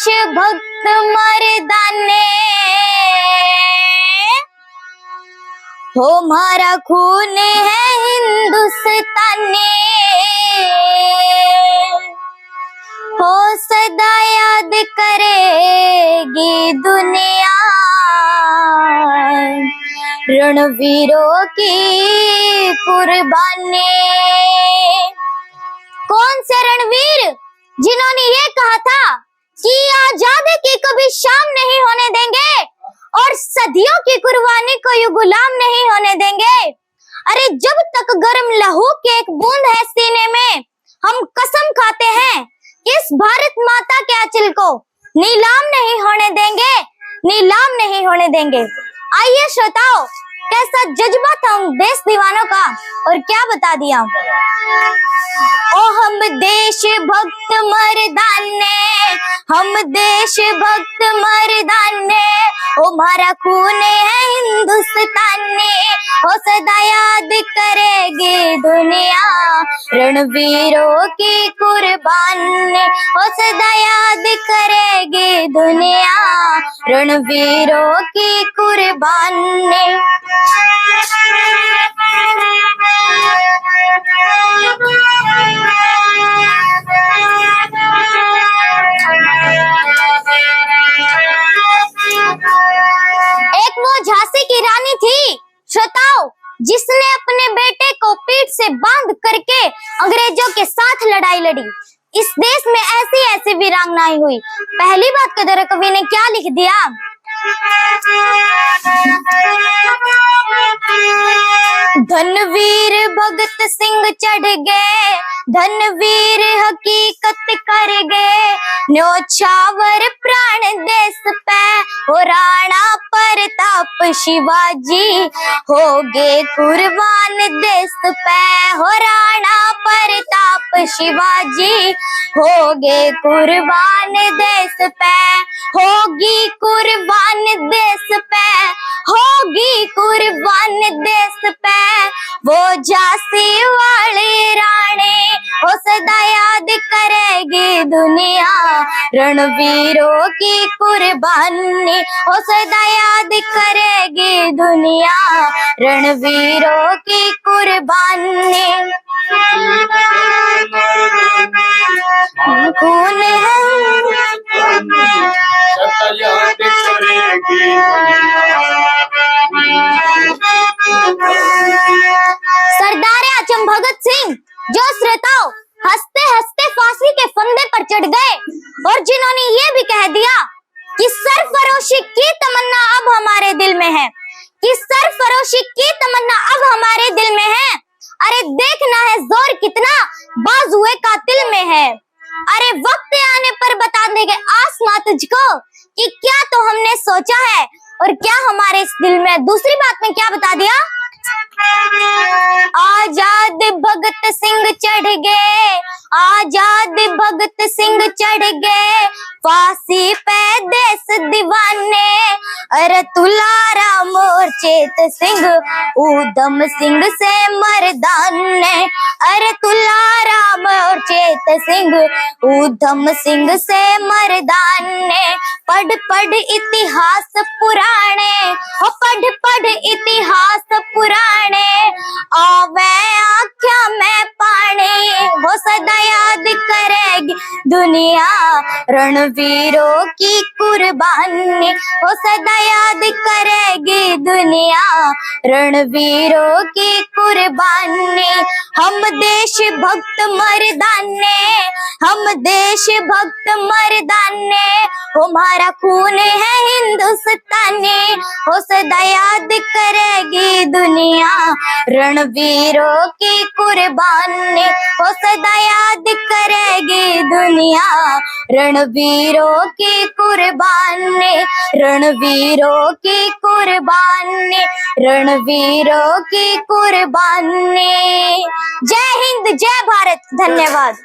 देशभक्त मर्दाने हो, हमारा खून है हिंदुस्तानी हो, सदा याद करेगी दुनिया रणवीरों की कुर्बानी। कौन से रणवीर जिन्होंने ये कहा था कि आजादी की कभी शाम नहीं होने देंगे और सदियों की कुर्बानी को ये गुलाम नहीं होने देंगे। अरे जब तक गर्म लहू की एक बूंद है सीने में, हम कसम खाते हैं कि इस भारत माता के आंचल को नीलाम नहीं होने देंगे, नीलाम नहीं होने देंगे। आइए श्रोताओं, कैसा जज्बा था उन देश दीवानों का और क्या बता दिया। ओ हम देशभक्त मर्दाने, हम देशभक्त मर्दाने, ओ हमारा खून है हिंदुस्तानी हो, सदा याद करेगी दुनिया रणवीरों की कुर्बानी हो, सदा याद करेगी दुनिया रणवीरों की कुर्बानी। एक वो झांसी की रानी थी श्रोताओ, जिसने अपने बेटे को पीठ से बांध करके अंग्रेजों के साथ लड़ाई लड़ी। इस देश में ऐसी ऐसी वीरांगनाएं हुई। पहली बात कदर कवि ने क्या लिख दिया, धनवीर भगत सिंह चढ़ गए, धनवीर हकीकत कर गए, न्योछावर प्राण देश पे हो, राणा प्रताप शिवाजी हो गए कुर्बान देश पे हो, राणा प्रताप शिवाजी हो गए कुर्बान देश पे, होगी कुर्बान देश पे, होगी कुर्बान देश पे वो झांसी वाली रानी हो, सदा याद करेगी दुनिया रणवीरों की कुर्बानी हो, सदा याद करेगी दुनिया रणवीरों की कुर्बानी। खून है सरदार आजम भगत सिंह, जो श्रोताओं हंसते हंसते फांसी के फंदे पर चढ़ गए और जिन्होंने ये भी कह दिया कि सरफरोशी की तमन्ना अब हमारे दिल में है, कि सरफरोशी की तमन्ना अब हमारे दिल में है। अरे देखना है जोर कितना बाजुए कातिल में है। अरे वक्त आने पर बता देंगे आसमां तुझको कि क्या तो हमने सोचा है और क्या हमारे इस दिल में। दूसरी बात में क्या बता दिया, आजाद भगत सिंह चढ़ गए, आजाद भगत सिंह चढ़ गए फांसी पे देश दीवाने, अरे तुलारा मोर चेत सिंह ऊधम सिंह से मर्दाने, अरे तुलारा मोर चेत सिंह ऊधम सिंह से मर्दाने। पढ़ पढ़ इतिहास पुराने हो, पढ़ पढ़ इतिहास पुराने, आवे आँखों में पानी हो, सदा याद करेगी दुनिया रणवीरों की कुर्बानी हो, सदा याद करेगी दुनिया रणवीरों की कुर्बानी। हम देशभक्त मर्दाने, हम देशभक्त मर्दाने हो, हमारा खून है हिंदुस्तानी हो, सदा याद करेगी दुनिया रणवीरों की कुर्बानी हो, सदा याद करेगी दुनिया रणवीरों की कुर्बानी, रणवीरों की कुर्बानी, रणवीरों की कुर्बानी। जय हिंद, जय भारत, धन्यवाद।